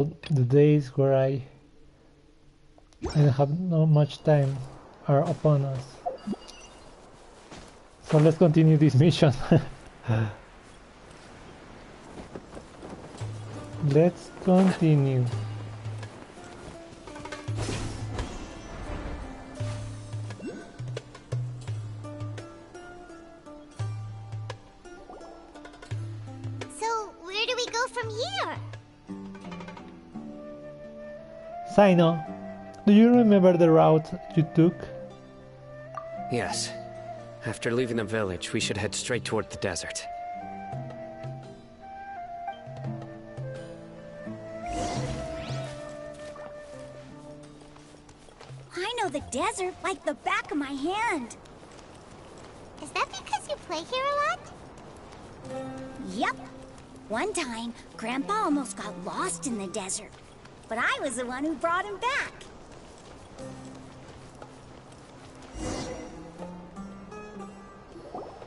The days where I don't have no much time are upon us. So let's continue this mission. Let's continue. So, where do we go from here? Sino, do you remember the route you took? Yes. After leaving the village, we should head straight toward the desert. I know the desert like the back of my hand. Is that because you play here a lot? Yep. One time, Grandpa almost got lost in the desert, but I was the one who brought him back.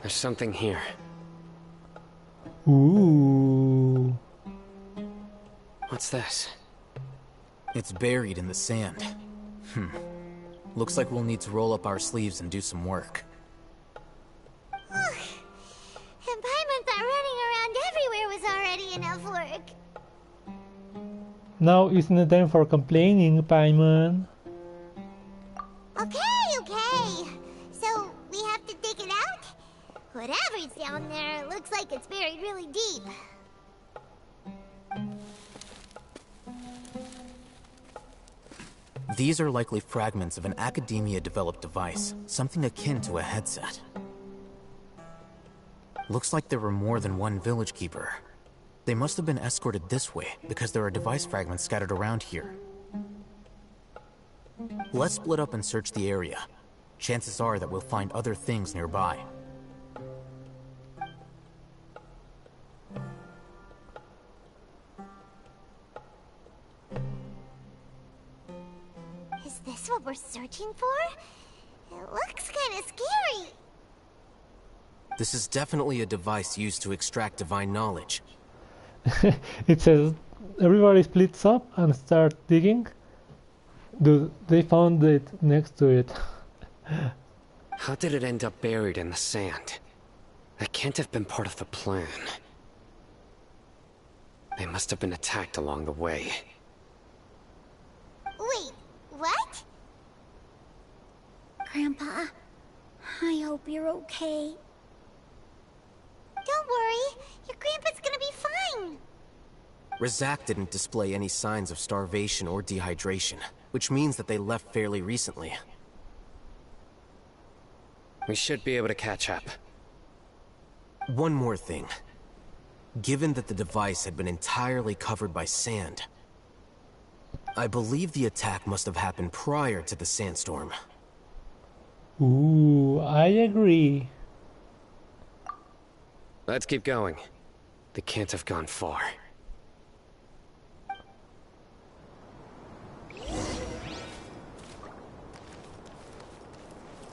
There's something here. Ooh. What's this? It's buried in the sand. Looks like we'll need to roll up our sleeves and do some work. And Paimon thought running around everywhere was already enough work. Now isn't the time for complaining, Paimon. Okay. So, we have to dig it out? Whatever's down there, looks like it's buried really deep. These are likely fragments of an academia-developed device, something akin to a headset. Looks like there were more than one village keeper. They must have been escorted this way because there are device fragments scattered around here. Let's split up and search the area. Chances are that we'll find other things nearby. Is this what we're searching for? It looks kinda scary. This is definitely a device used to extract divine knowledge. It says everybody splits up and start digging. Dude, they found it next to it. How did it end up buried in the sand? That can't have been part of the plan. They must have been attacked along the way. Wait, what? Grandpa, I hope you're okay. Don't worry, your grandpa's gonna be fine. Razak didn't display any signs of starvation or dehydration, which means that they left fairly recently. We should be able to catch up. One more thing. Given that the device had been entirely covered by sand, I believe the attack must have happened prior to the sandstorm. Ooh, I agree. Let's keep going. They can't have gone far.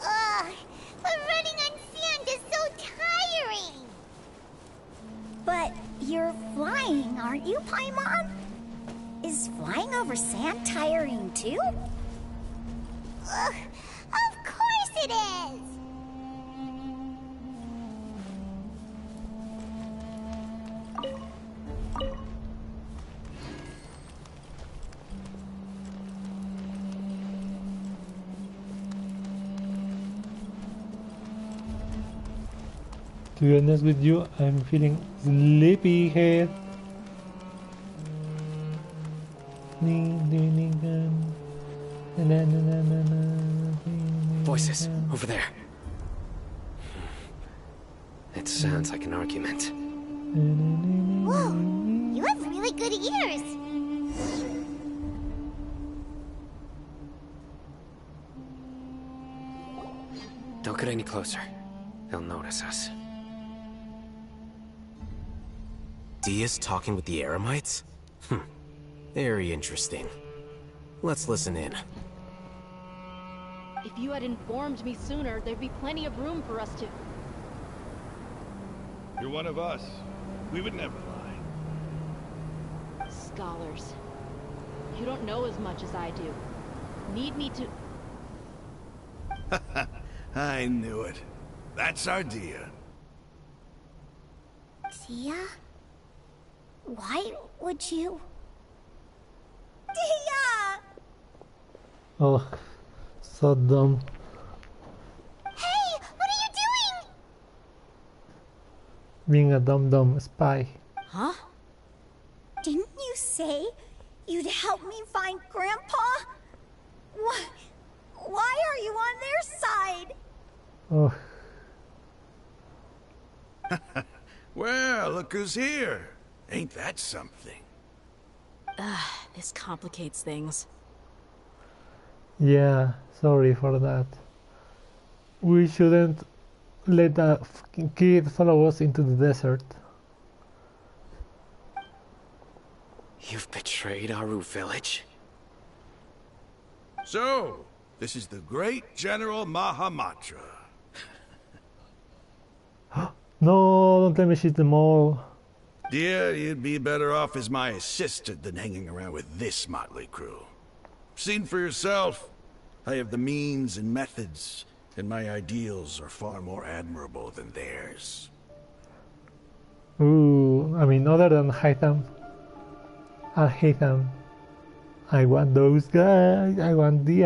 Ugh, but running on sand is so tiring. But you're flying, aren't you, Paimon? Is flying over sand tiring too? Ugh, of course it is. To be honest with you, I'm feeling sleepy here. Voices, over there. It sounds like an argument. Whoa, you have really good ears. Don't get any closer. They'll notice us. Dia's talking with the Eremites? Very interesting. Let's listen in. If you had informed me sooner, there'd be plenty of room for us to... You're one of us. We would never lie. Scholars. don't know as much as I do. Need me to... I knew it. That's our Dia. Tia? Why would you... Tia! Oh, so dumb. Hey, what are you doing? Being a dumb spy. Huh? Didn't you say you'd help me find Grandpa? Why are you on their side? Oh, Well, look who's here. Ain't that something? This complicates things. yeah, sorry for that. We shouldn't let a fucking kid follow us into the desert. You've betrayed Aru village? So, this is the great General Mahamatra. No, don't let me shoot them all. Dear, you'd be better off as my assistant than hanging around with this motley crew. Seen for yourself, I have the means and methods, and my ideals are far more admirable than theirs. Ooh, I mean, other than Haitham, I hate them. I want those guys. I want the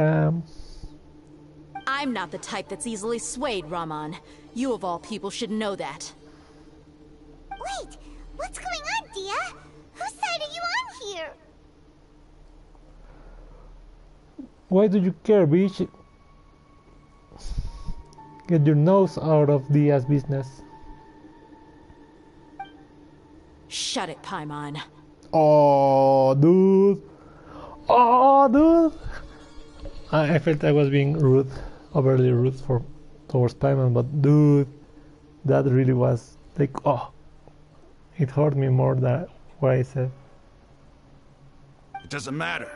I'm not the type that's easily swayed, Raman. You of all people should know that. Wait, what's going on, Dia? Whose side are you on here? Why do you care, bitch? Get your nose out of Dia's business. Shut it, Paimon. Oh, dude. Oh, dude. I felt I was being rude, overly rude towards Paimon, but dude, that really was like, oh, it hurt me more than what I said. It doesn't matter.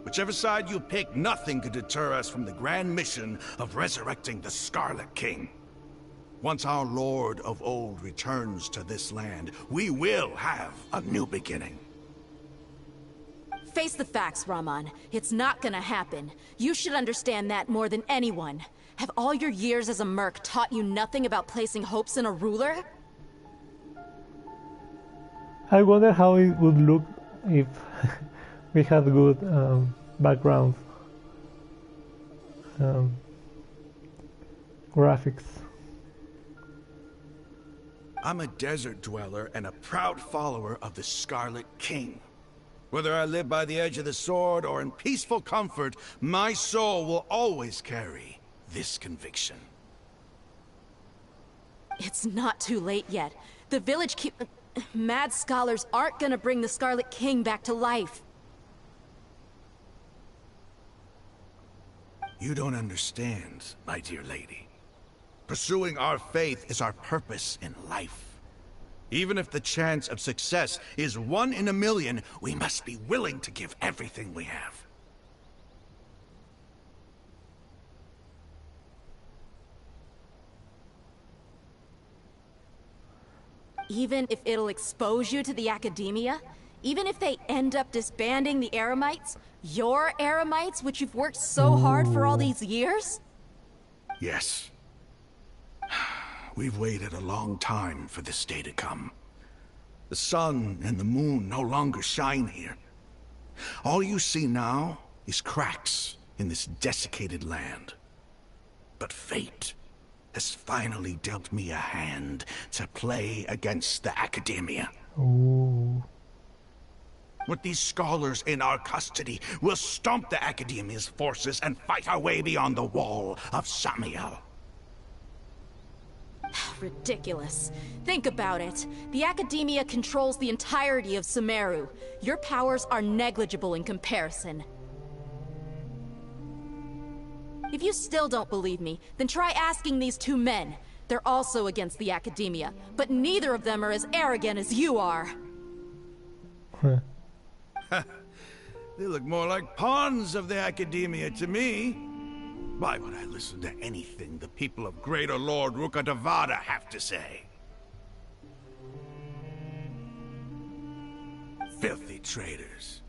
Whichever side you pick, nothing could deter us from the grand mission of resurrecting the Scarlet King. Once our Lord of Old returns to this land, we will have a new beginning. Face the facts, Raman. It's not gonna happen. You should understand that more than anyone. Have all your years as a merc taught you nothing about placing hopes in a ruler? I wonder how it would look if we had good background graphics. I'm a desert dweller and a proud follower of the Scarlet King. Whether I live by the edge of the sword or in peaceful comfort, my soul will always carry this conviction. It's not too late yet. The village mad scholars aren't gonna bring the Scarlet King back to life. You don't understand, my dear lady. Pursuing our faith is our purpose in life. Even if the chance of success is 1 in a million, we must be willing to give everything we have. Even if it'll expose you to the academia? Even if they end up disbanding the Eremites? Your Eremites, which you've worked so hard for all these years? Yes. We've waited a long time for this day to come. The sun and the moon no longer shine here. All you see now is cracks in this desiccated land. But fate has finally dealt me a hand to play against the academia. Ooh. With these scholars in our custody, we'll stomp the academia's forces and fight our way beyond the wall of Samiel. Ridiculous. Think about it. The Academia controls the entirety of Sumeru. Your powers are negligible in comparison. If you still don't believe me, then try asking these two men. They're also against the Academia, but neither of them are as arrogant as you are. They look more like pawns of the Academia to me. Why would I listen to anything the people of Greater Lord Rukkhadevada have to say? Filthy traitors.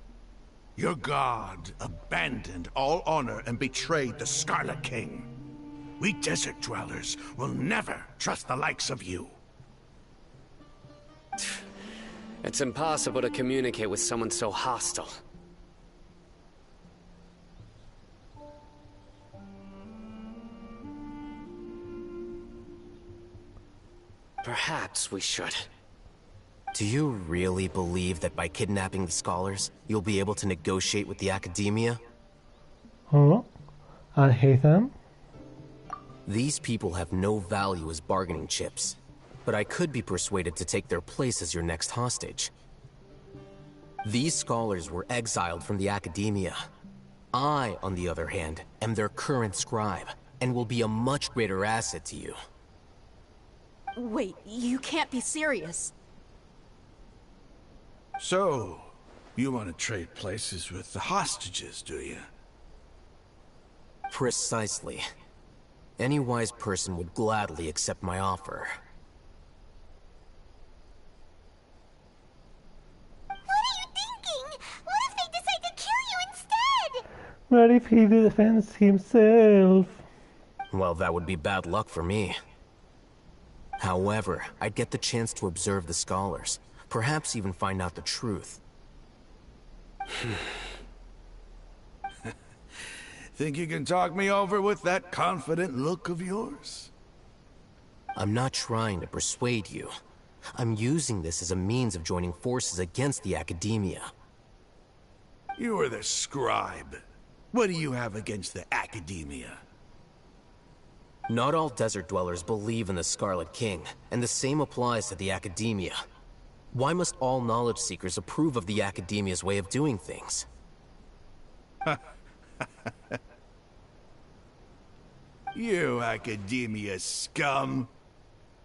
Your god abandoned all honor and betrayed the Scarlet King. We desert dwellers will never trust the likes of you. It's impossible to communicate with someone so hostile. Perhaps we should. Do you really believe that by kidnapping the scholars, you'll be able to negotiate with the academia? Huh? I hate them. These people have no value as bargaining chips, but I could be persuaded to take their place as your next hostage. These scholars were exiled from the academia. I, on the other hand, am their current scribe, and will be a much greater asset to you. Wait, you can't be serious. So, you want to trade places with the hostages, do you? Precisely. Any wise person would gladly accept my offer. What are you thinking? What if they decide to kill you instead? What if he defends himself? Well, that would be bad luck for me. However, I'd get the chance to observe the scholars, perhaps even find out the truth. Think you can talk me over with that confident look of yours? I'm not trying to persuade you. I'm using this as a means of joining forces against the academia. You are the scribe. What do you have against the academia? Not all desert dwellers believe in the Scarlet King, and the same applies to the academia. Why must all knowledge seekers approve of the academia's way of doing things? You academia scum.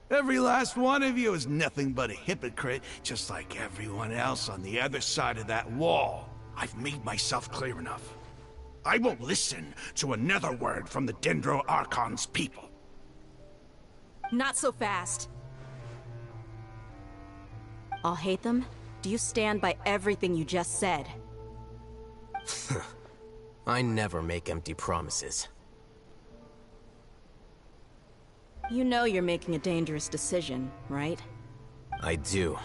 Every last one of you is nothing but a hypocrite, just like everyone else on the other side of that wall. I've made myself clear enough. I won't listen to another word from the Dendro Archon's people. Not so fast. I'll hate them. Do you stand by everything you just said? I never make empty promises. You know you're making a dangerous decision, right? I do.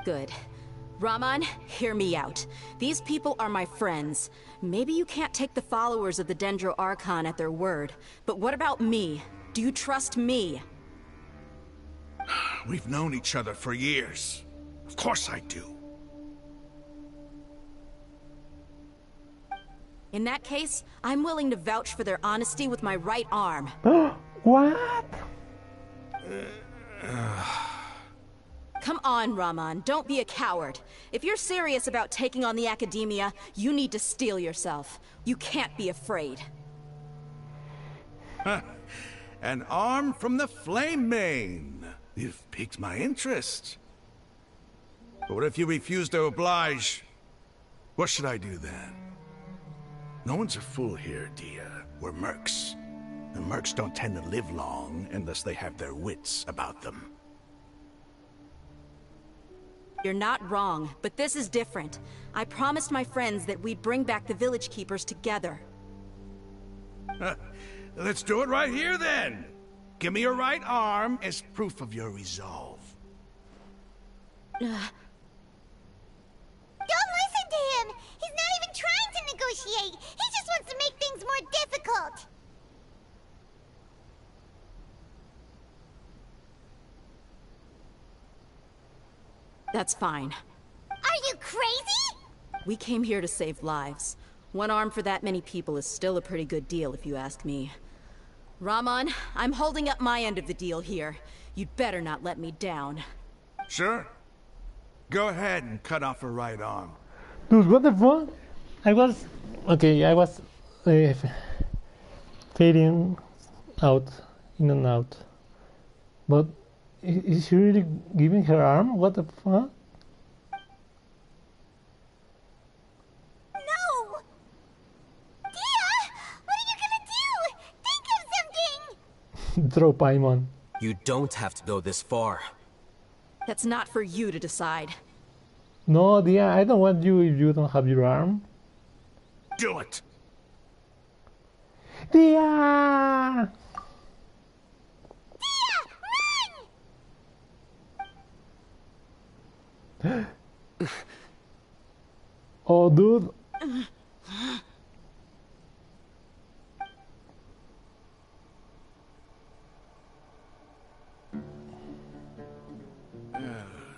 Good. Raman, hear me out. These people are my friends. Maybe you can't take the followers of the Dendro Archon at their word, but what about me? Do you trust me? We've known each other for years. Of course I do. In that case, I'm willing to vouch for their honesty with my right arm. What? Come on, Raman, don't be a coward. If you're serious about taking on the academia, you need to steel yourself. You can't be afraid. An arm from the Flame Mane. You've piqued my interest. But what if you refuse to oblige? What should I do then? No one's a fool here, Dia. We're mercs. And mercs don't tend to live long unless they have their wits about them. You're not wrong, but this is different. I promised my friends that we'd bring back the village keepers together. Let's do it right here then. Give me your right arm as proof of your resolve. Don't listen to him! He's not even trying to negotiate! He just wants to make things more difficult! That's fine. Are you crazy? We came here to save lives. One arm for that many people is still a pretty good deal, if you ask me. Raman, I'm holding up my end of the deal here. You'd better not let me down. Sure. Go ahead and cut off her right arm. Dude, what the fuck? I was fading out, in and out. But is she really giving her arm? What the fuck? No! Dia! What are you gonna do? Think of something! Throw Paimon. You don't have to go this far. That's not for you to decide. No, Dia, I don't want you if you don't have your arm. do it! Dia! Oh, dude.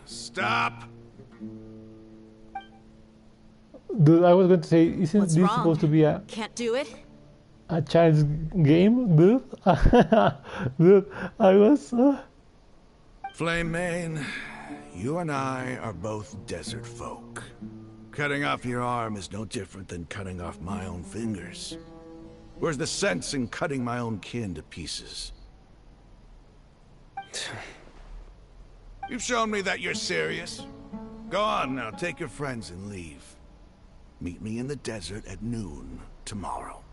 Stop! Dude, I was going to say, isn't What's this wrong? supposed to be Can't do it? a child's game, dude? Dude, I was... Flame Mane, you and I are both desert folk. Cutting off your arm is no different than cutting off my own fingers. Where's the sense in cutting my own kin to pieces? You've shown me that you're serious. Go on now, take your friends and leave. Meet me in the desert at noon tomorrow.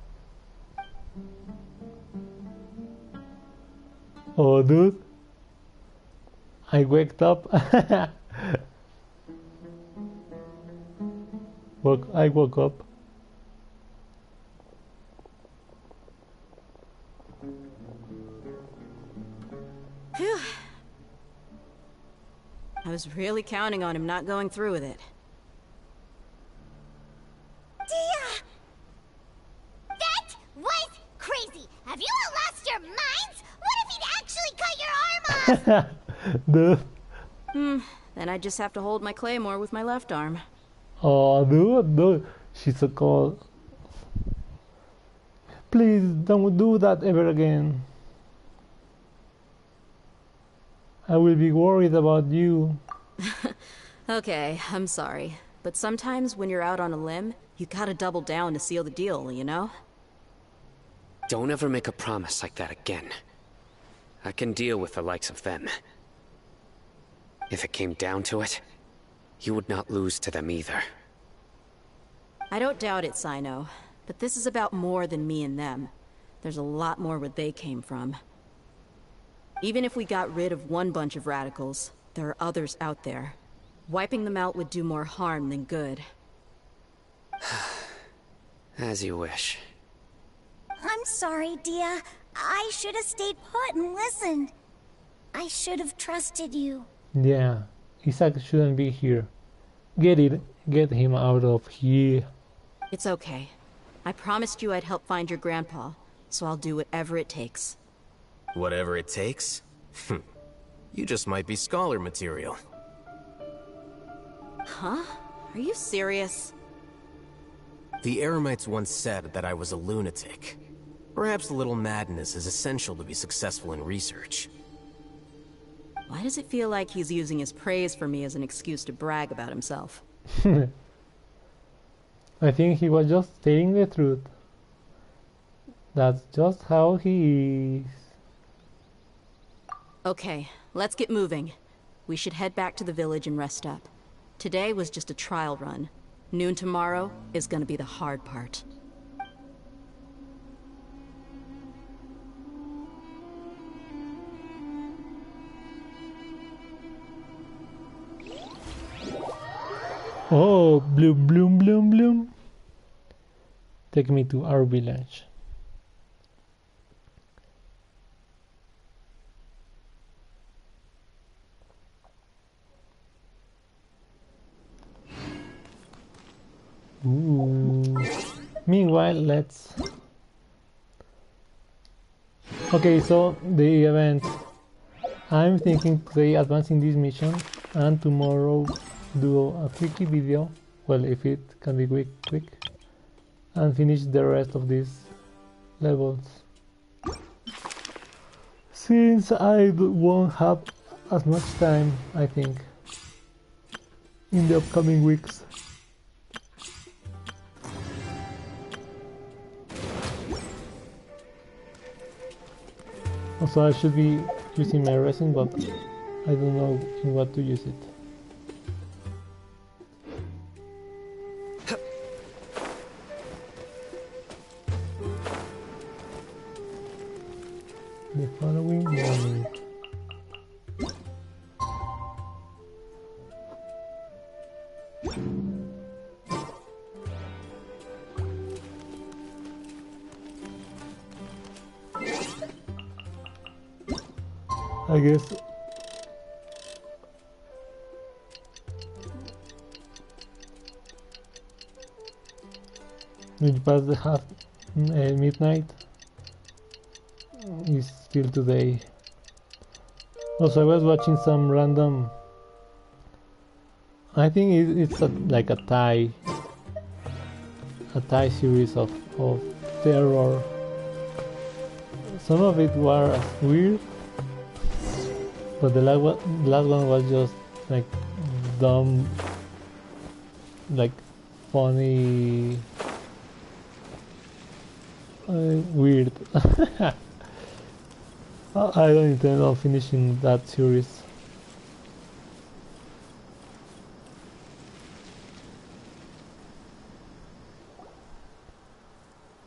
Oh, dude. I waked up. I woke up. Phew. I was really counting on him not going through with it. Dia! That was crazy! Have you all lost your minds? What if he'd actually cut your arm off? Dude. Then I just have to hold my claymore with my left arm. Oh, dude. She's so cold. Please don't do that ever again. I will be worried about you. Okay, I'm sorry. But sometimes when you're out on a limb, you gotta double down to seal the deal, you know? Don't ever make a promise like that again. I can deal with the likes of them. If it came down to it, you would not lose to them either. I don't doubt it, Sino. But this is about more than me and them. There's a lot more where they came from. Even if we got rid of one bunch of radicals, there are others out there. Wiping them out would do more harm than good. As you wish. I'm sorry, Dia. I should have stayed put and listened. I should have trusted you. Yeah, Isaac shouldn't be here. Get him out of here. It's okay. I promised you I'd help find your grandpa, so I'll do whatever it takes. Whatever it takes? You just might be scholar material. Huh? Are you serious? The Eremites once said that I was a lunatic. Perhaps a little madness is essential to be successful in research. Why does it feel like he's using his praise for me as an excuse to brag about himself? I think he was just stating the truth. That's just how he is. Okay, let's get moving. We should head back to the village and rest up. Today was just a trial run. Noon tomorrow is gonna be the hard part. Oh, bloom, bloom, bloom, bloom. Take me to our village. Ooh. Meanwhile, let's... Okay, so the event. I'm thinking today advancing this mission and tomorrow do a quickie video, well, if it can be quick, and finish the rest of these levels. Since I won't have as much time, I think, in the upcoming weeks. Also, I should be using my resin, but I don't know in what to use it. The following morning. I guess when you pass the half midnight, it's still today. Also, I was watching some random. I think it's like a Thai series of terror. Some of it was weird, but the last one was just like dumb, like funny, weird. I don't intend on finishing that series.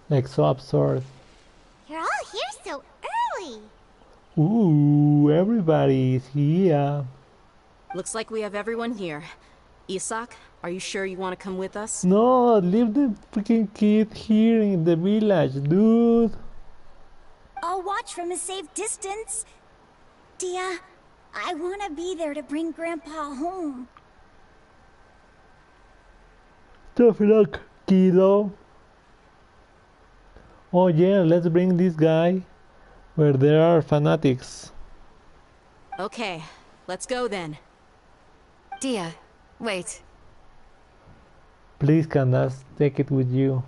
Like so absurd. You're all here so early. Ooh, everybody is here. Looks like we have everyone here. Isak, are you sure you want to come with us? No, leave the freaking kid here in the village, dude. I'll watch from a safe distance. Dia, I want to be there to bring Grandpa home. Tough luck, kiddo. Oh yeah, let's bring this guy where there are fanatics. Okay, let's go then. Dia, wait. Please, Candace, take it with you.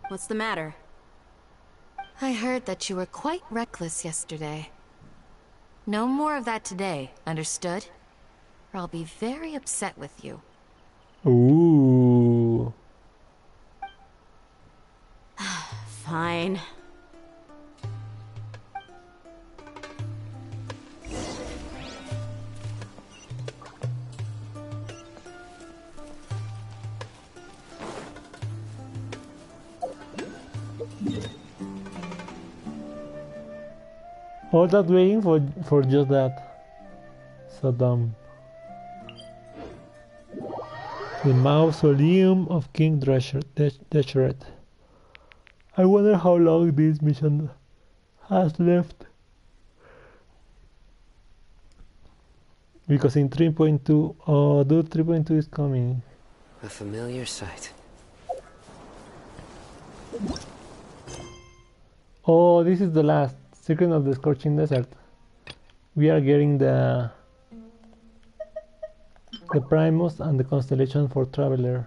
What's the matter? I heard that you were quite reckless yesterday. No more of that today, understood? Or I'll be very upset with you. Ooh. Fine. All that waiting for just that. So dumb. The mausoleum of King Deshret. I wonder how long this mission has left. Because in 3.2, oh dude, 3.2 is coming. A familiar sight. Oh, this is the last. Secret of the Scorching Desert. We are getting the Primus and the Constellation for Traveler.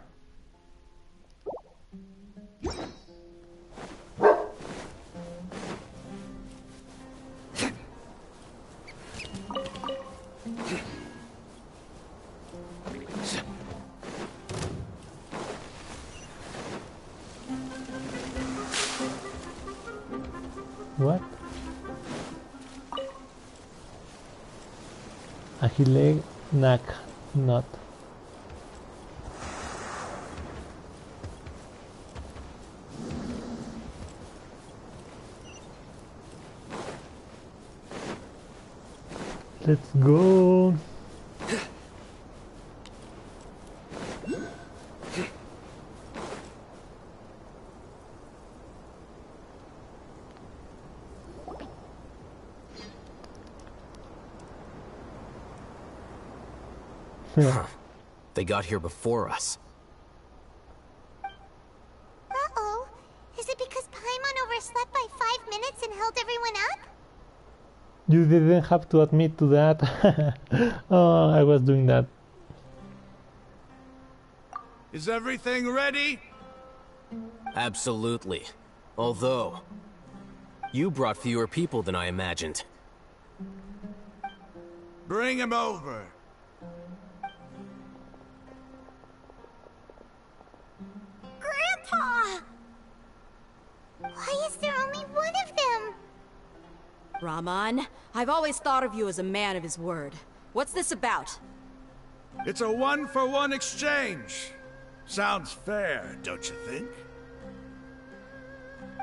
What? Ahile Nak Not. Let's go. They got here before us. Uh-oh. Is it because Paimon overslept by 5 minutes and held everyone up? You didn't have to admit to that. Oh, I was doing that. Is everything ready? Absolutely. Although, you brought fewer people than I imagined. Bring him over. Grandpa! Why is there only one of them? Raman, I've always thought of you as a man of his word. What's this about? It's a one-for-one exchange. Sounds fair, don't you think?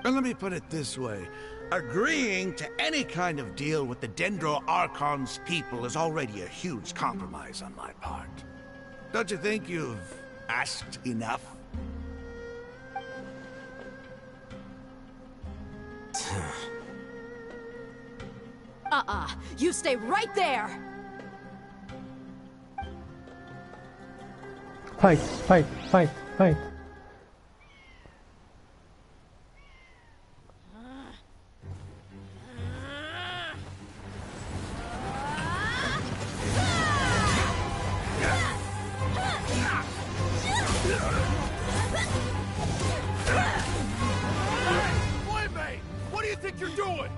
And let me put it this way. Agreeing to any kind of deal with the Dendro Archon's people is already a huge compromise on my part. Don't you think you've asked enough? You stay right there! Fight, fight, fight, fight. Playmate! What do you think you're doing?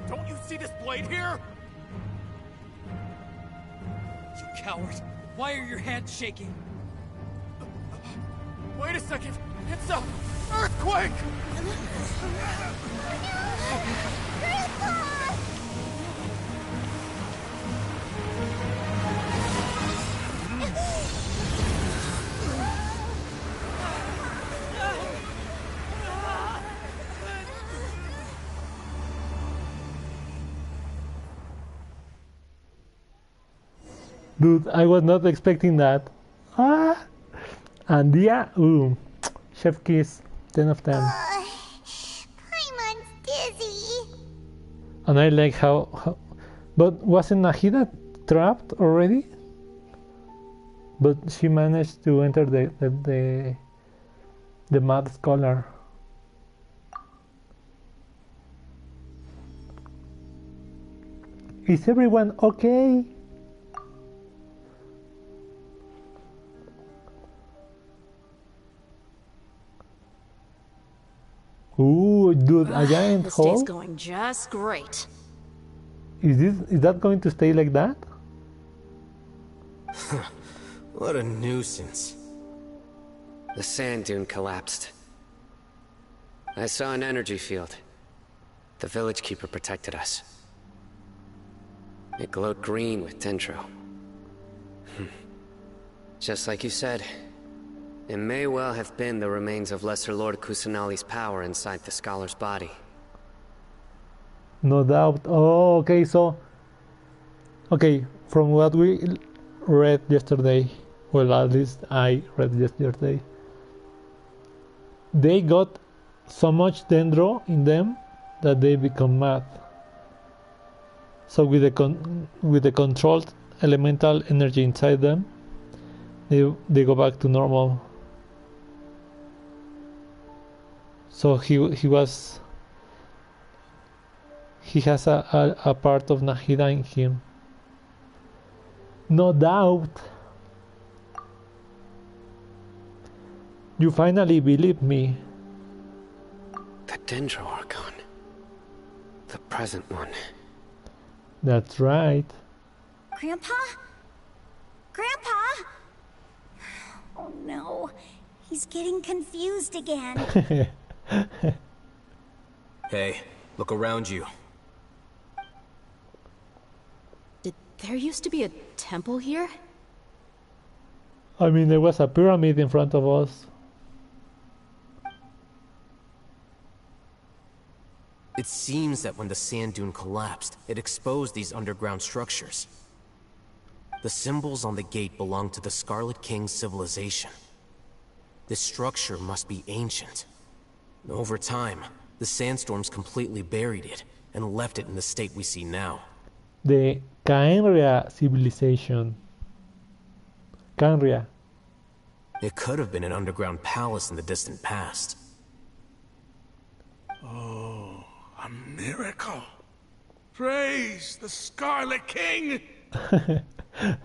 Don't you see this blade here? You coward! Why are your hands shaking? Wait a second! It's a earthquake! Dude, I was not expecting that. Ah! And yeah, ooh, chef kiss, 10 of 10. Paimon's dizzy. And I like how but wasn't Nahida trapped already? But she managed to enter the Mad Scholar. Is everyone okay? Ooh, dude, a giant This hole? day's going just great. Is that going to stay like that? What a nuisance. The sand dune collapsed. I saw an energy field. The village keeper protected us. It glowed green with dendro. Just like you said, it may well have been the remains of Lesser Lord Kusanali's power inside the scholar's body. No doubt. Oh, okay, so... Okay, from what we read yesterday, well, at least I read yesterday, they got so much dendro in them that they become mad. So with the controlled elemental energy inside them, they go back to normal. So he has a part of Nahida in him. No doubt. You finally believe me. The Dendro Archon. The present one. That's right. Grandpa? Grandpa? Oh no, he's getting confused again. Hey, look around you. Did there used to be a temple here? I mean, there was a pyramid in front of us. It seems that when the sand dune collapsed, it exposed these underground structures. The symbols on the gate belong to the Scarlet King's civilization. This structure must be ancient. Over time, the sandstorms completely buried it and left it in the state we see now. The Caenria civilization. Caenria. It could have been an underground palace in the distant past. Oh, a miracle. Praise the Scarlet King! What's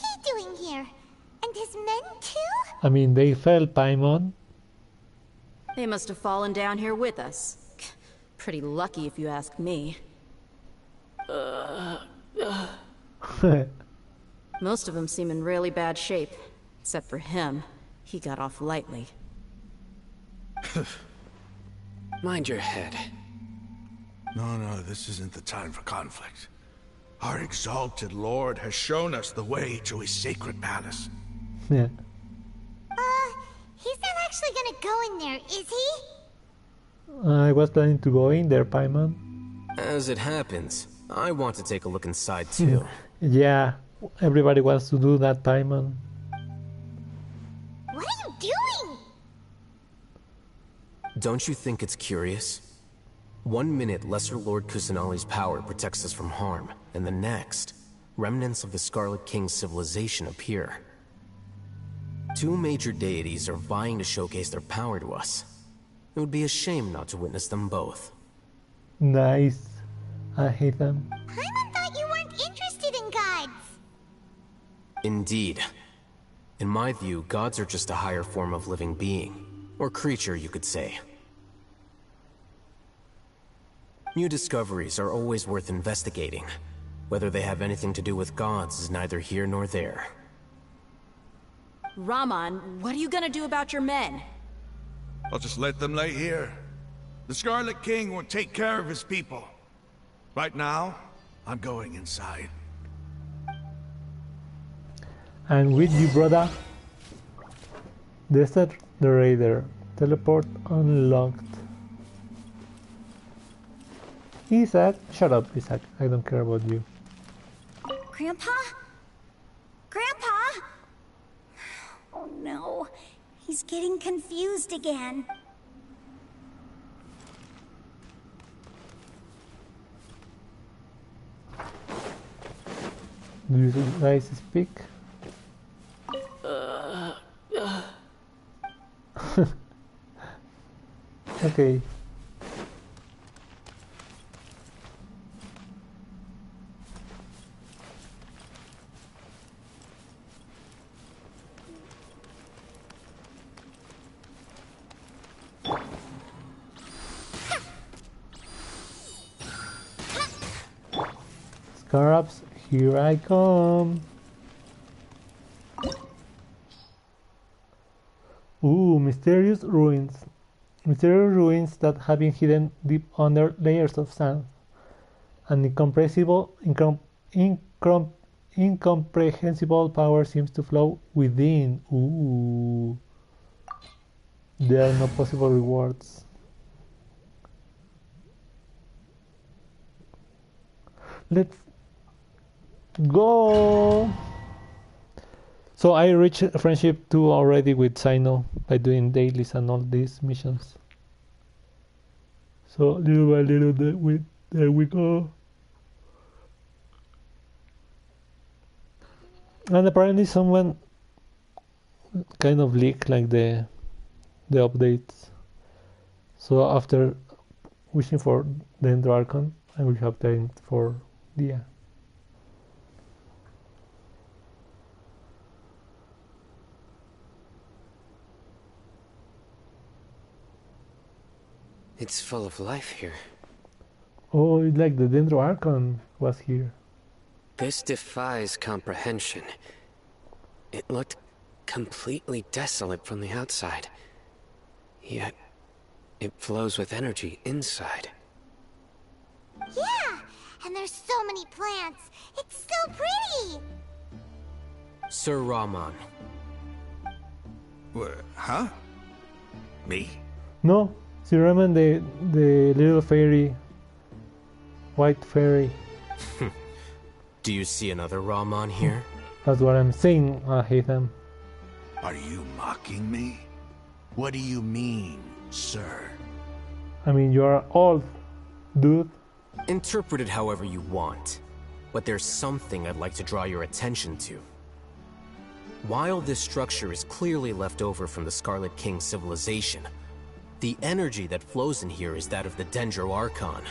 he doing here? And his men too? I mean, they fell, Paimon. They must have fallen down here with us. Pretty lucky if you ask me. Most of them seem in really bad shape. Except for him. He got off lightly. Mind your head. No, this isn't the time for conflict. Our exalted lord has shown us the way to his sacred palace. Yeah. He's not actually gonna go in there, is he? I was planning to go in there, Paimon. As it happens, I want to take a look inside too. Yeah, everybody wants to do that, Paimon. What are you doing? Don't you think it's curious? 1 minute, Lesser Lord Kusanali's power protects us from harm, and the next, remnants of the Scarlet King's civilization appear. 2 major deities are vying to showcase their power to us. It would be a shame not to witness them both. Nice. I hate them. Paimon thought you weren't interested in gods. Indeed. In my view, gods are just a higher form of living being. Or creature, you could say. New discoveries are always worth investigating. Whether they have anything to do with gods is neither here nor there. Raman, what are you gonna do about your men? I'll just let them lay here. The Scarlet King will take care of his people. Right now, I'm going inside. And with you, brother. Desert the Raider. Teleport unlocked. Isaac, shut up, Isaac. I don't care about you. Grandpa? Grandpa? Oh no, he's getting confused again. Do you guys speak? Okay. Scarabs, here I come. Ooh, mysterious ruins. Mysterious ruins that have been hidden deep under layers of sand. An incomprehensible power seems to flow within. Ooh. There are no possible rewards. Let's go. So I reached friendship 2 already with Sino by doing dailies and all these missions. So little by little, there we go. And apparently someone kind of leaked like the updates. So after wishing for the Dendro Archon, I will have time for Dia. It's full of life here. Oh, it's like the Dendro Archon was here. This defies comprehension. It looked completely desolate from the outside. Yet, it flows with energy inside. Yeah, and there's so many plants. It's so pretty. Sir Raman. Huh? Me? No, Siraman, the little fairy, white fairy. Do you see another Raman here? That's what I'm saying. I hate them. Are you mocking me? What do you mean, sir? I mean, you are old, dude. Interpret it however you want, but there's something I'd like to draw your attention to. While this structure is clearly left over from the Scarlet King civilization, the energy that flows in here is that of the Dendro Archon.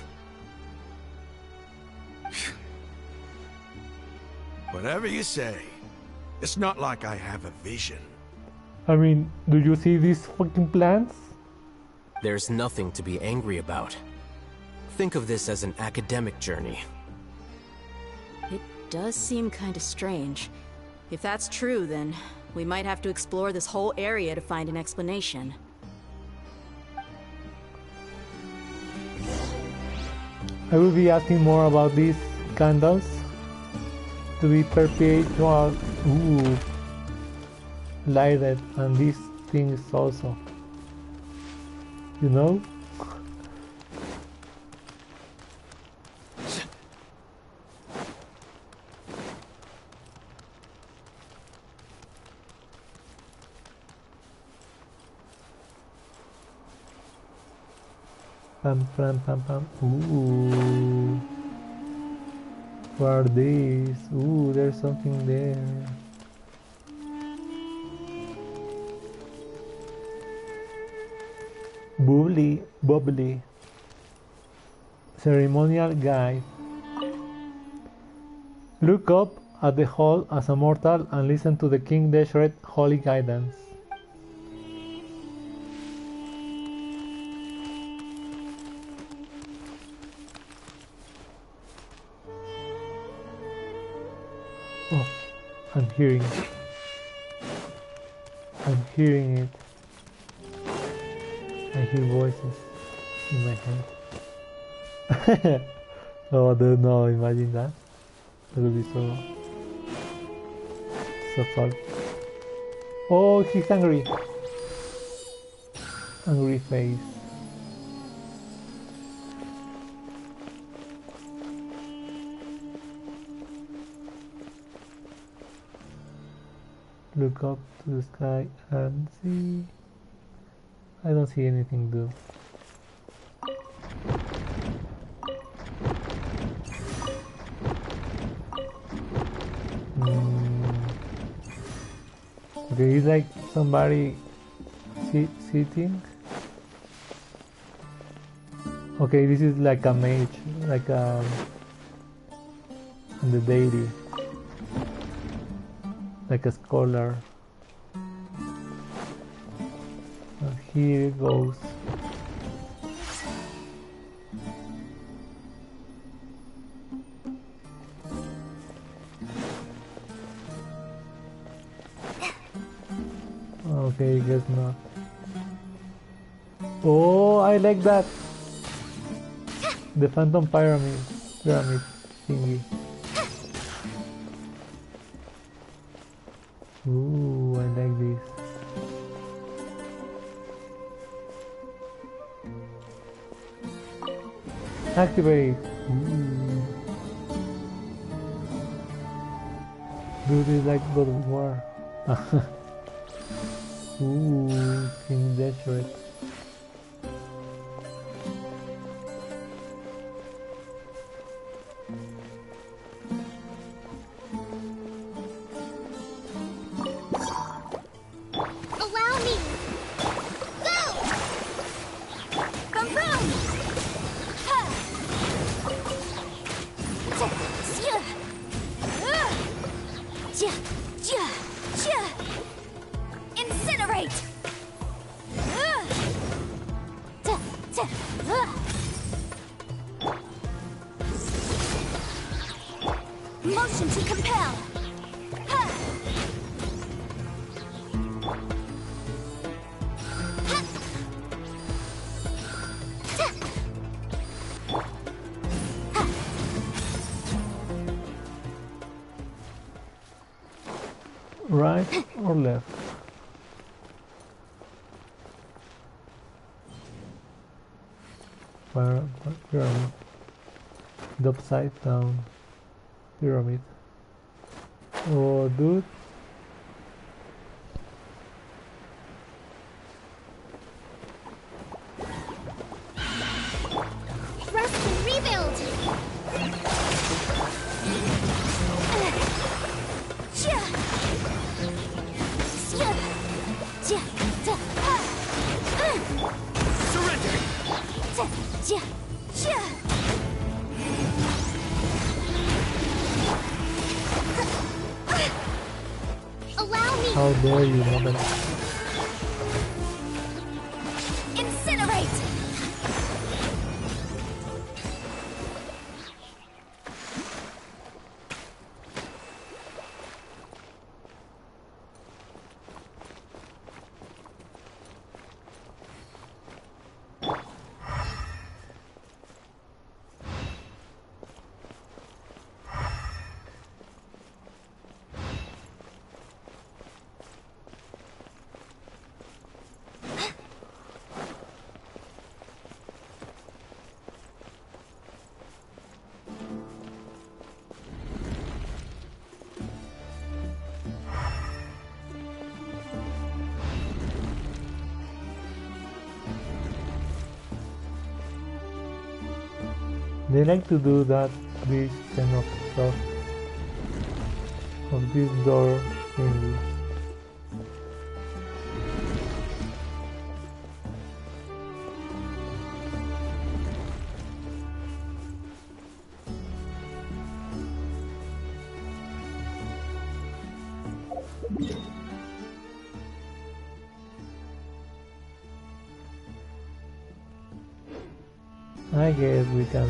Whatever you say. It's not like I have a vision. I mean, do you see these fucking plants? There's nothing to be angry about. Think of this as an academic journey. It does seem kinda strange. If that's true, then we might have to explore this whole area to find an explanation. I will be asking more about these candles to be perpetual, lighted, and these things also. You know? Pam, pam, pam, pam. Ooh. What are these? Ooh, there's something there. Bubbly, bubbly. Ceremonial guide. Look up at the hall as a mortal and listen to the King Deshret holy guidance. Oh, I'm hearing it. I'm hearing it. I hear voices in my head. Oh, no, imagine that. That would be so fun. Oh, he's angry. Angry face. Look up to the sky and see. I don't see anything, dude. Okay, it's like somebody sitting. Okay, this is like a mage, like on the deity, like a scholar. And here it goes. Okay, guess not. Oh, I like that. The Phantom Pyramid thingy. Ooh, I like this. Activate. Ooh. Dude is like God of War. Ooh, King Deshret. Allow me! Go! Boom boom! Ha! Incinerate! Motion to compel! Ha! Right or left? Pyramid. The upside down pyramid. Oh, dude. Rest and rebuild! Allow me! How dare you, mother? Incinerate! They like to do that, this kind of stuff. Of this door thingy. I guess we can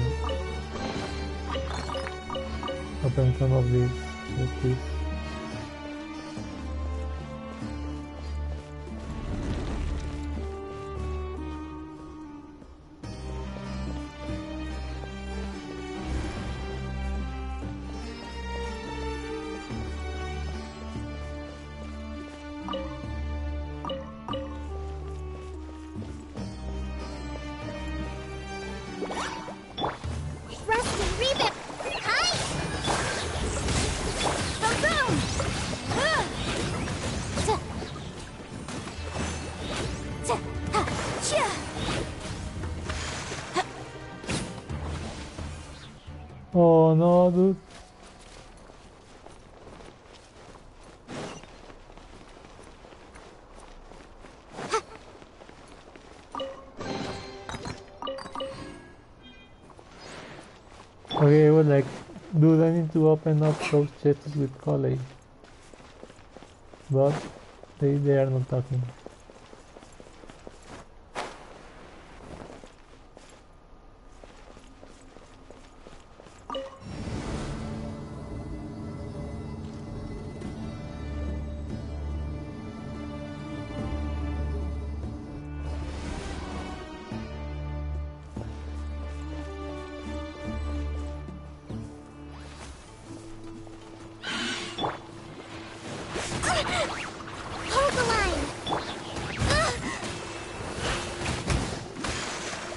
open some of these with this. Oh no, dude. Okay, well, like, dude, I need to open up those chests with Coley. But they are not talking.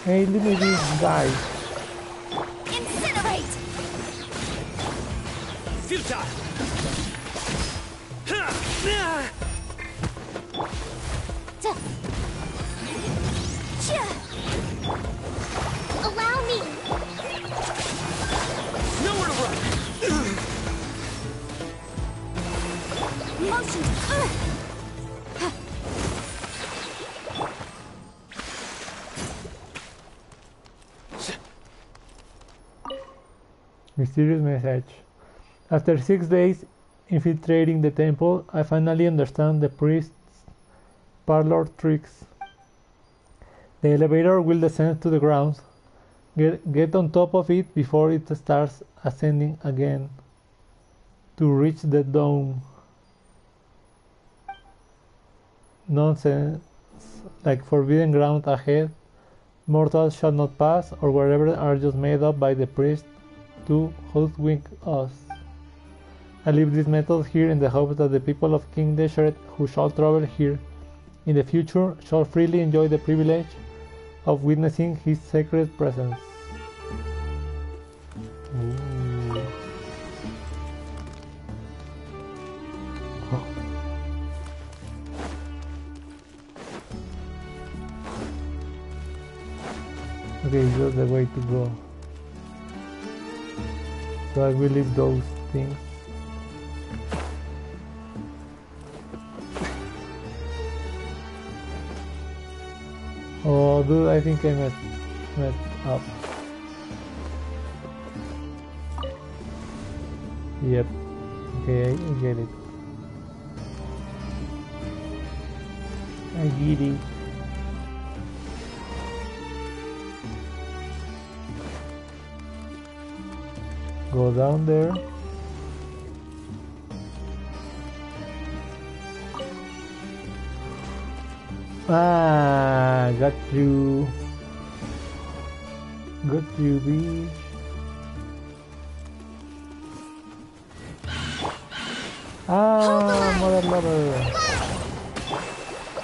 Hey, look at these guys. Incinerate! Futile! Allow me! Nowhere to run! Motion! Mysterious message. After 6 days infiltrating the temple, I finally understand the priest's parlor tricks. The elevator will descend to the ground. Get on top of it before it starts ascending again to reach the dome. Nonsense, like forbidden ground ahead. Mortals shall not pass, or wherever are just made up by the priest to hoodwink us. I leave this method here in the hopes that the people of King Deseret who shall travel here in the future shall freely enjoy the privilege of witnessing his sacred presence. Ooh. Oh. Okay, that's the way to go. So I will leave those things. Oh, dude, I think I messed up. Yep. Okay, I get it. I get it. Go down there. Ah, got you. Got you, bitch. Ah, mother lover.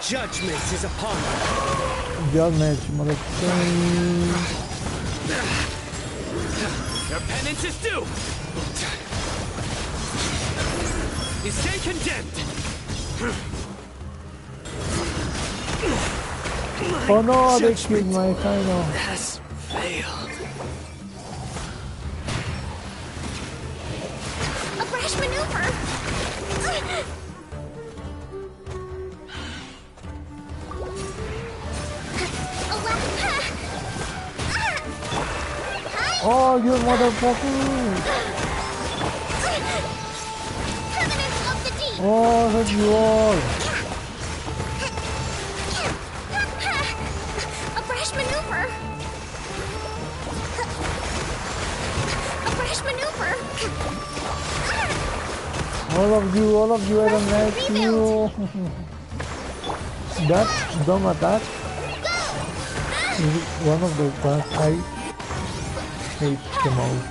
Judgment is upon us. Judgment, mother. Your penance is due! You stand condemned! Oh no, they killed my Kino. Has failed. brash maneuver! Oh, you motherfucker! Covenants of the Deep! Oh, that's you all! A brash maneuver! A brash maneuver! All of you, I don't like you! That dumb attack is one of the ones I hate the most.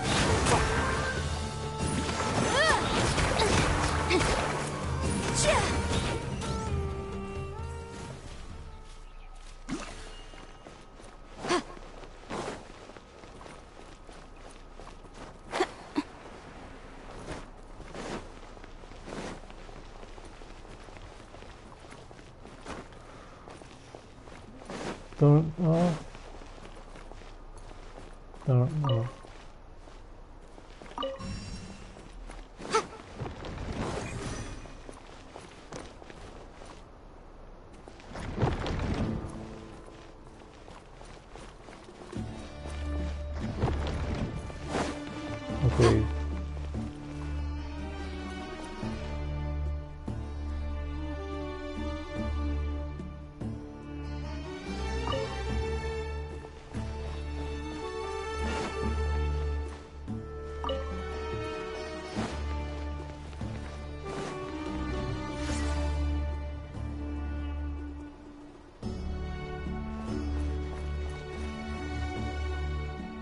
Don't, oh. No. Okay.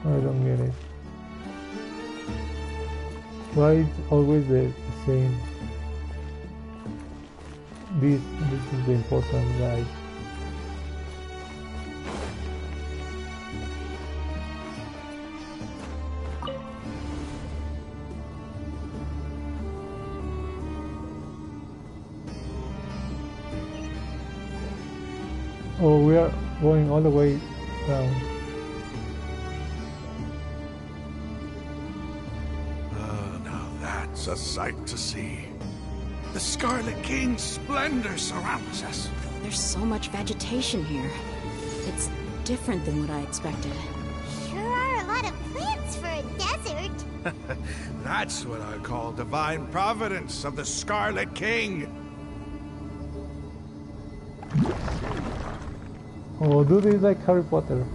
I don't get it. Why it's always the same? This is the important guy. Oh, we are going all the way down. Now that's a sight to see. The Scarlet King's splendor surrounds us. There's so much vegetation here. It's different than what I expected. Sure are a lot of plants for a desert. That's what I call divine providence of the Scarlet King. Oh, dude, it's like Harry Potter.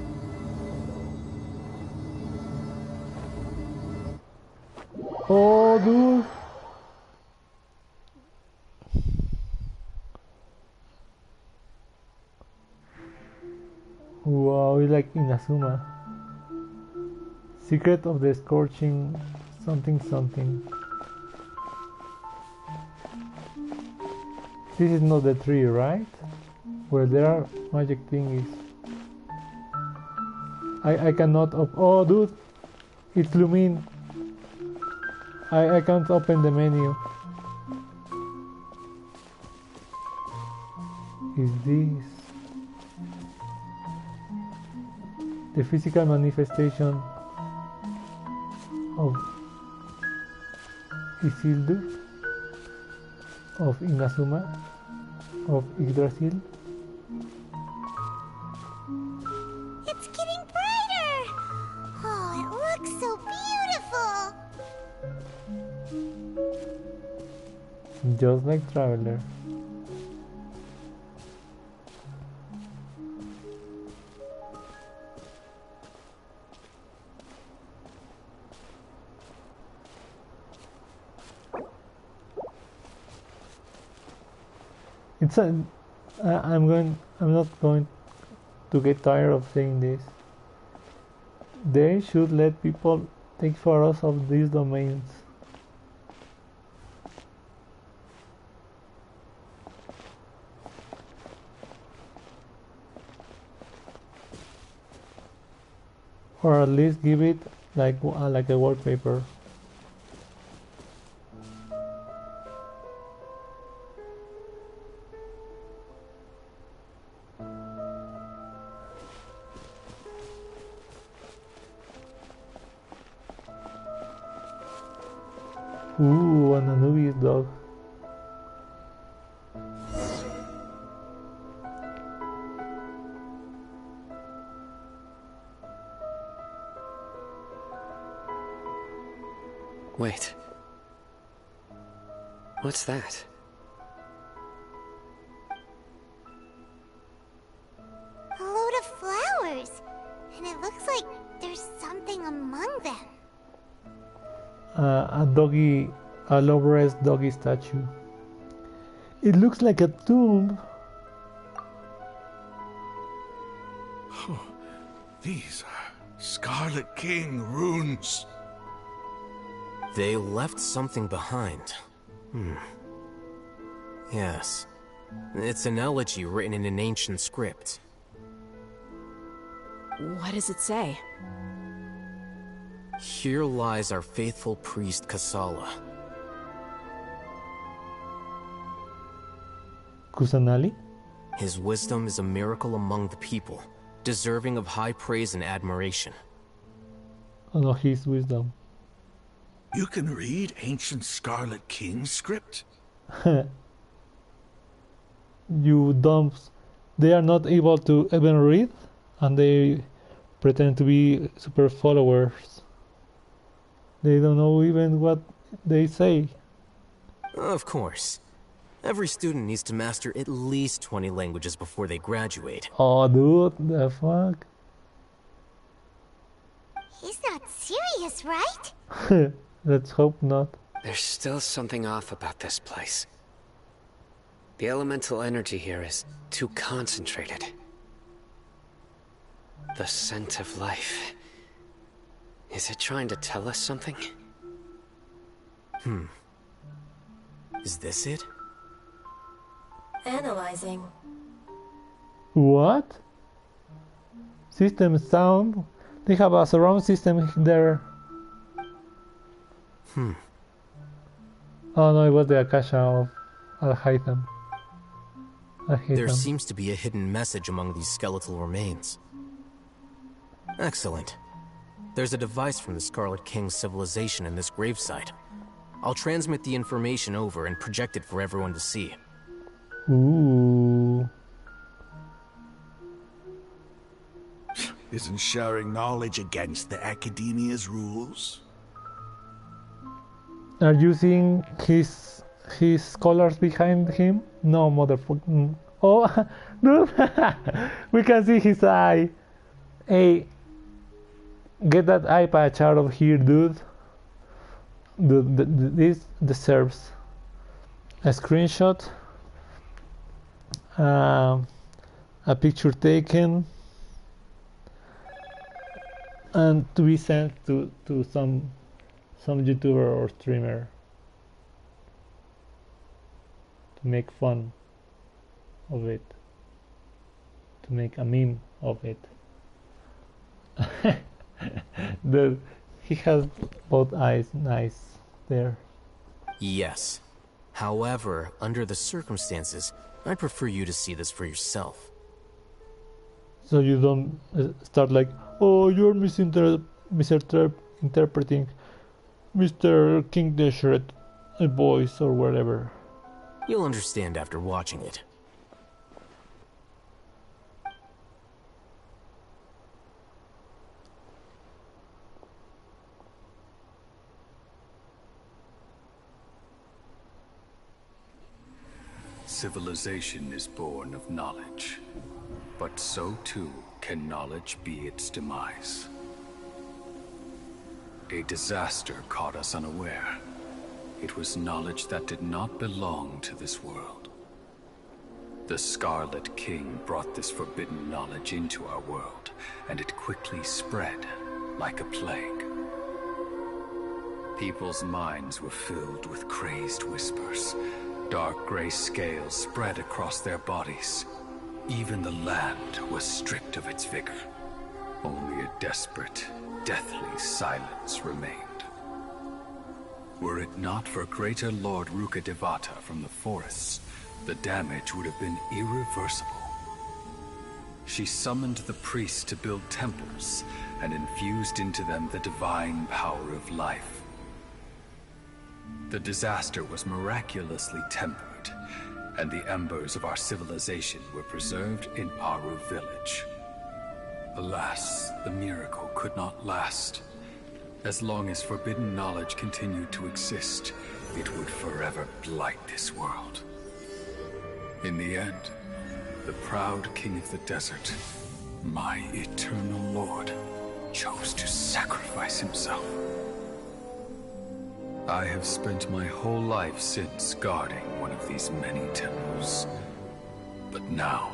Oh, dude. Wow, it's like Inazuma. Secret of the Scorching something something. This is not the tree, right? Where there are magic thingies. I cannot oh dude, it's Lumin. I can't open the menu. Is this the physical manifestation of Isildur, of Inazuma, of Yggdrasil? It's getting brighter! Oh, it looks so beautiful! Just like Traveler. It's a. I'm not going to get tired of saying this. They should let people take photos of these domains. Or at least give it like a wallpaper. Ooh, an Anubis dog. Wait. What's that? A load of flowers. And it looks like there's something among them. A low-res doggy statue. It looks like a tomb. These are Scarlet King runes. They left something behind. Yes. It's an elegy written in an ancient script. What does it say? Here lies our faithful priest Kasala. Kusanali? His wisdom is a miracle among the people, deserving of high praise and admiration. Oh no, his wisdom. You can read ancient Scarlet King script? You dumps. They are not able to even read, and they pretend to be super followers. They don't know even what they say. Of course. Every student needs to master at least 20 languages before they graduate. Oh, dude, the fuck? He's not serious, right? Let's hope not. There's still something off about this place. The elemental energy here is too concentrated. The scent of life. Is it trying to tell us something? Is this it? Analyzing. What? System sound? They have a surround system there. Oh no, it was the Akasha of Al-Haytham. There seems to be a hidden message among these skeletal remains. Excellent. There's a device from the Scarlet King's civilization in this gravesite. I'll transmit the information over and project it for everyone to see. Ooh. Isn't sharing knowledge against the Academia's rules? Are you seeing his scholars behind him? No, motherfucker. Oh, dude, we can see his eye. Hey, get that eye patch out of here, dude. This deserves a screenshot, a picture taken, and to be sent to some YouTuber or streamer to make fun of it, to make a meme of it. He has both eyes nice there. Yes. However, under the circumstances, I'd prefer you to see this for yourself. So you don't start like, oh, you're misinterpreting Mr. King Desert voice or whatever. You'll understand after watching it. Civilization is born of knowledge, but so too can knowledge be its demise. A disaster caught us unaware. It was knowledge that did not belong to this world. The Scarlet King brought this forbidden knowledge into our world, and it quickly spread like a plague. People's minds were filled with crazed whispers. Dark gray scales spread across their bodies. Even the land was stripped of its vigor. Only a desperate, deathly silence remained. Were it not for greater Lord Rukkhadevata from the forests, the damage would have been irreversible. She summoned the priests to build temples and infused into them the divine power of life. The disaster was miraculously tempered, and the embers of our civilization were preserved in Aru village. Alas, the miracle could not last. As long as forbidden knowledge continued to exist, it would forever blight this world. In the end, the proud king of the desert, my eternal lord, chose to sacrifice himself. I have spent my whole life since guarding one of these many temples. But now,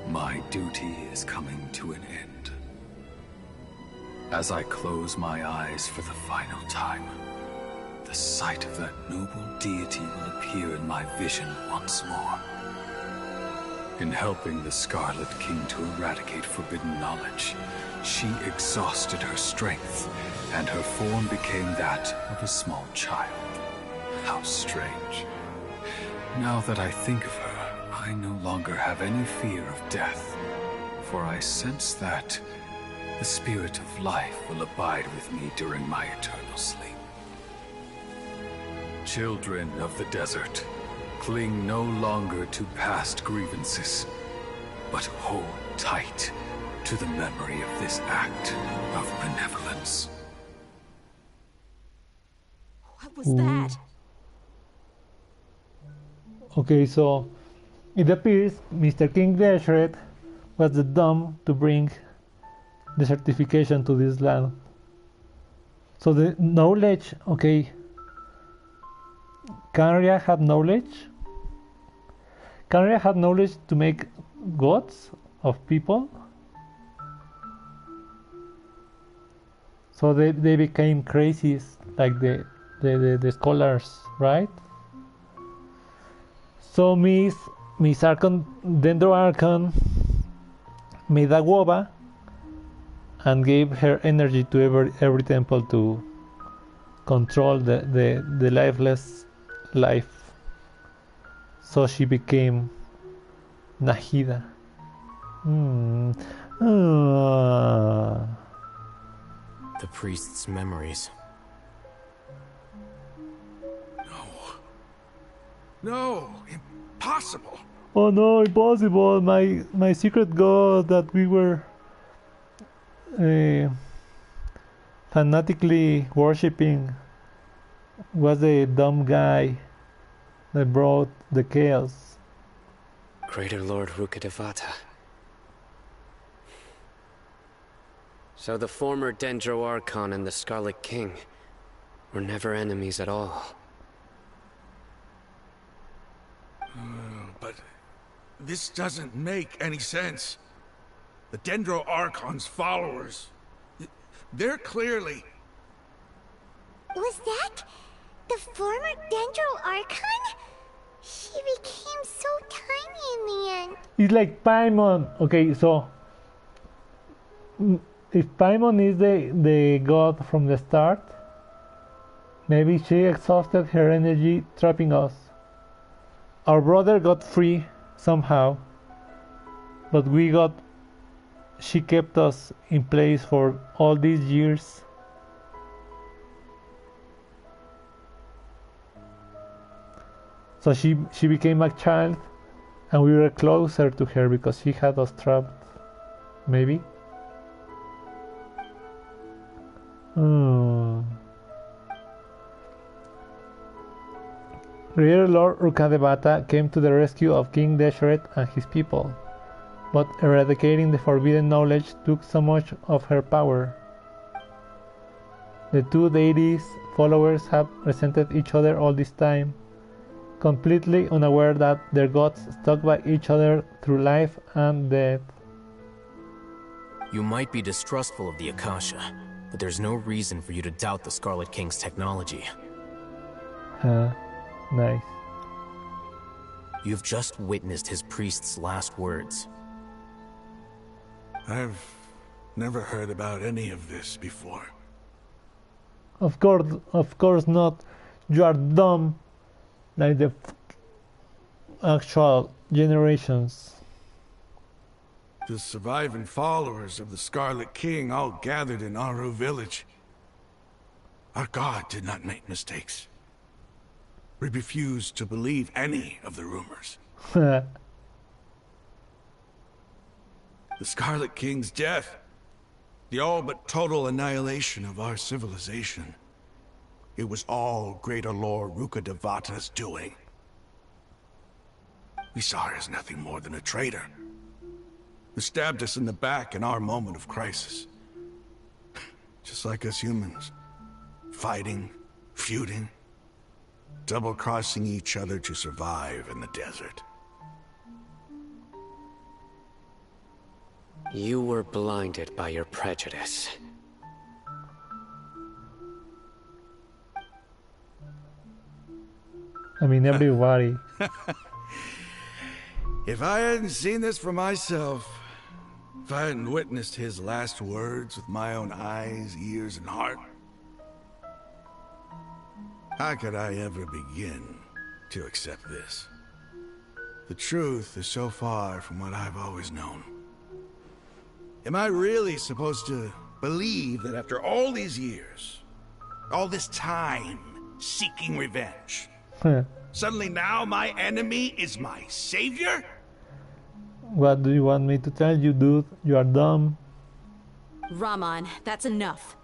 my duty is coming to an end. As I close my eyes for the final time, the sight of that noble deity will appear in my vision once more. In helping the Scarlet King to eradicate forbidden knowledge, she exhausted her strength, and her form became that of a small child. How strange. Now that I think of her, I no longer have any fear of death, for I sense that the spirit of life will abide with me during my eternal sleep. Children of the desert, cling no longer to past grievances, but hold tight to the memory of this act of benevolence. What was that? Okay, so it appears Mr. King Deshret was the dumb to bring the certification to this land. So the knowledge, okay. Canria had knowledge? Canria had knowledge to make gods of people? So they became crazies like the scholars, right? So Miss Archon, Dendro Archon made a guava and gave her energy to every temple to control the lifeless life. So she became Nahida. The priest's memories. No, impossible. Oh no, impossible. My secret god that we were fanatically worshipping was the dumb guy that brought the chaos. Greater Lord Rukkhadevata. So the former Dendro Archon and the Scarlet King were never enemies at all. But this doesn't make any sense. The Dendro Archon's followers, they're clearly... Was that the former Dendro Archon? She became so tiny in the end. It's like Paimon. Okay, so if Paimon is the god from the start, maybe she exhausted her energy trapping us. Our brother got free somehow, but she kept us in place for all these years. So she became a child, and we were closer to her because she had us trapped. Maybe? Greater Lord Rukkhadevata came to the rescue of King Deshret and his people, but eradicating the forbidden knowledge took so much of her power. The two deities' followers have resented each other all this time, completely unaware that their gods stuck by each other through life and death. You might be distrustful of the Akasha, but there's no reason for you to doubt the Scarlet King's technology. Nice. You've just witnessed his priest's last words. I've never heard about any of this before. Of course not. You are dumb like the actual generations. The surviving followers of the Scarlet King all gathered in Aru village. Our god did not make mistakes. We refused to believe any of the rumors. The Scarlet King's death, the all but total annihilation of our civilization. It was all Greater Lord Rukkhadevata's doing. We saw her as nothing more than a traitor, who stabbed us in the back in our moment of crisis. Just like us humans. Fighting, feuding, double-crossing each other to survive in the desert. You were blinded by your prejudice. I mean, everybody. If I hadn't seen this for myself, if I hadn't witnessed his last words with my own eyes, ears, and heart, how could I ever begin to accept this? The truth is so far from what I've always known. Am I really supposed to believe that after all these years, all this time seeking revenge, suddenly now my enemy is my savior? What do you want me to tell you, dude? You are dumb. Raman, that's enough.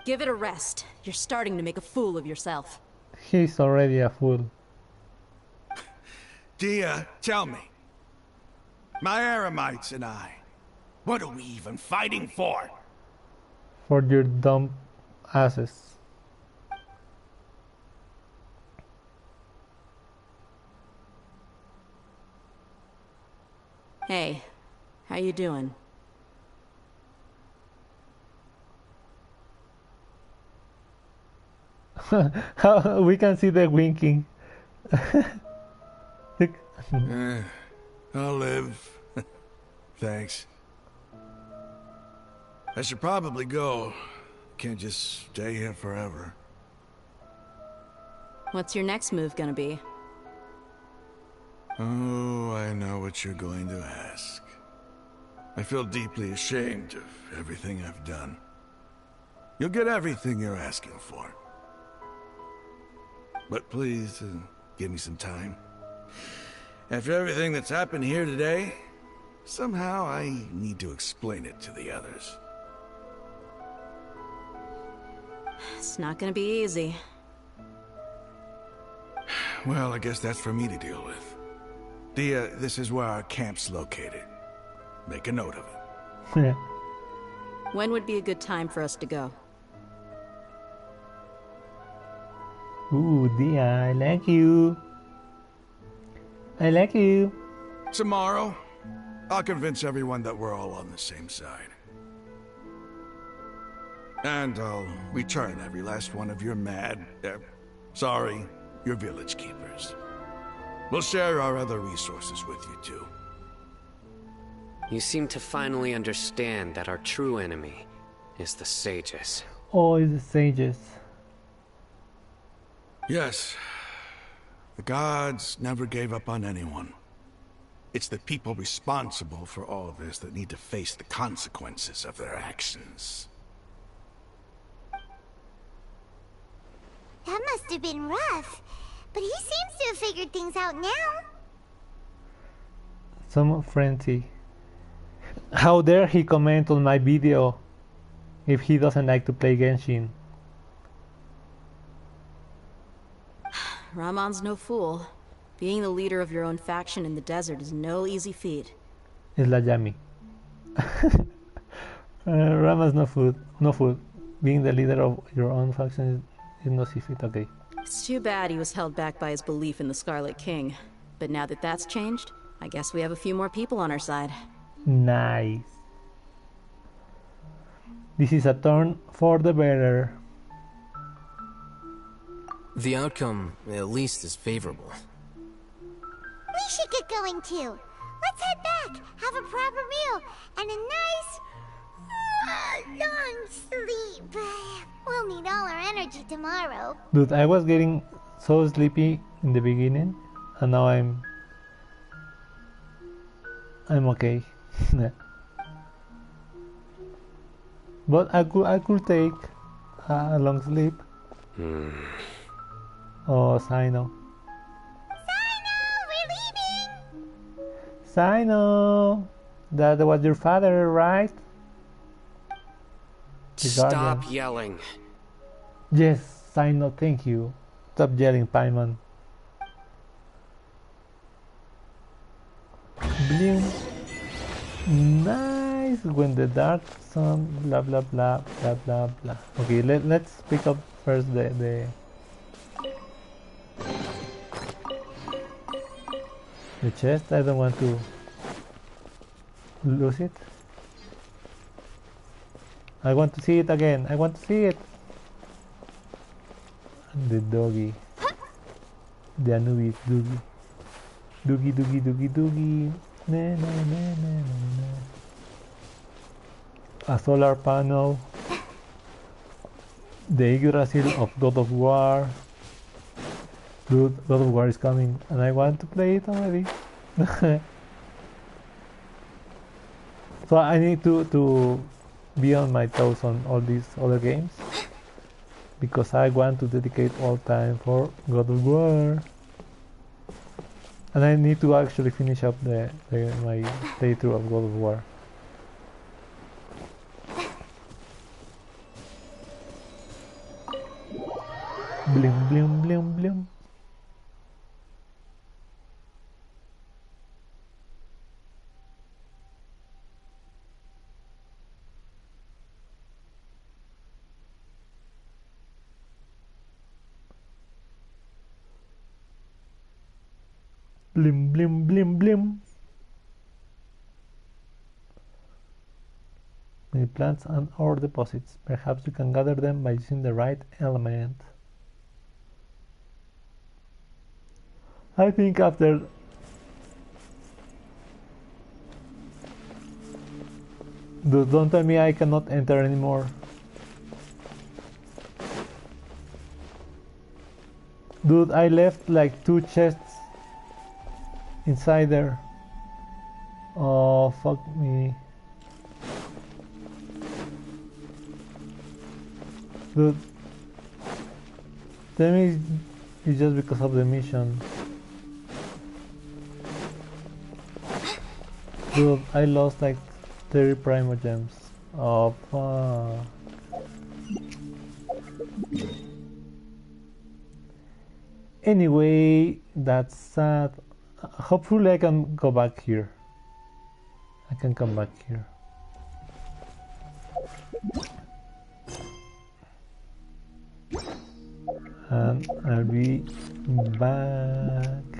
Give it a rest. You're starting to make a fool of yourself. He's already a fool. Dia, tell me. My Eremites and I, what are we even fighting for? For your dumb asses. Hey, how you doing? We can see the winking. I'll live. Thanks. I should probably go. Can't just stay here forever. What's your next move gonna be? Oh, I know what you're going to ask. I feel deeply ashamed of everything I've done. You'll get everything you're asking for. But please, give me some time. After everything that's happened here today, somehow I need to explain it to the others. It's not gonna be easy. Well, I guess that's for me to deal with. Dia, this is where our camp's located. Make a note of it. When would be a good time for us to go? Ooh, Dia, I like you. I like you. Tomorrow, I'll convince everyone that we're all on the same side. And I'll return every last one of your your village keepers. We'll share our other resources with you too. You seem to finally understand that our true enemy is the sages. Oh, it's the sages. Yes. The gods never gave up on anyone. It's the people responsible for all this that need to face the consequences of their actions. That must have been rough, but he seems to have figured things out now. Some frenzy. How dare he comment on my video if he doesn't like to play Genshin? Ramon's no fool. Being the leader of your own faction in the desert is no easy feat. Es la Yami. Rama's no fool. Being the leader of your own faction is no easy feat. Okay. It's too bad he was held back by his belief in the Scarlet King. But now that that's changed, I guess we have a few more people on our side. Nice. This is a turn for the better. The outcome, at least, is favorable. We should get going too. Let's head back, have a proper meal, and a nice, long sleep. We'll need all our energy tomorrow. Dude, I was getting so sleepy in the beginning, and now I'm okay. But I could take a long sleep. Oh, Sino. We're leaving! Sino! That was your father, right? The Stop guardian. yelling. Yes, Sino, thank you. Stop yelling, Paimon. Bloom. Nice. When the dark sun, blah blah blah blah blah blah. Okay, let's pick up first the chest. I don't want to lose it. I want to see it again. I want to see it. The doggy. The Anubis doogie. Doogie doogie doogie doogie. Na, na, na, na, na, na. A solar panel. The Yggdrasil of God of War. Dude, God of War is coming and I want to play it already. So I need to be on my toes on all these other games because I want to dedicate all time for God of War. And I need to actually finish up my playthrough of God of War. Blim blim blim blim. Blim blim blim blim. Many plants and ore deposits. Perhaps you can gather them by using the right element. I think after don't tell me I cannot enter anymore. Dude, I left like 2 chests inside there. Oh, fuck me. Dude, tell me it's just because of the mission. Dude, I lost like 30 primogems. Oh, fuck. Anyway, that's sad. Hopefully I can go back here. I can come back here. And I'll be back.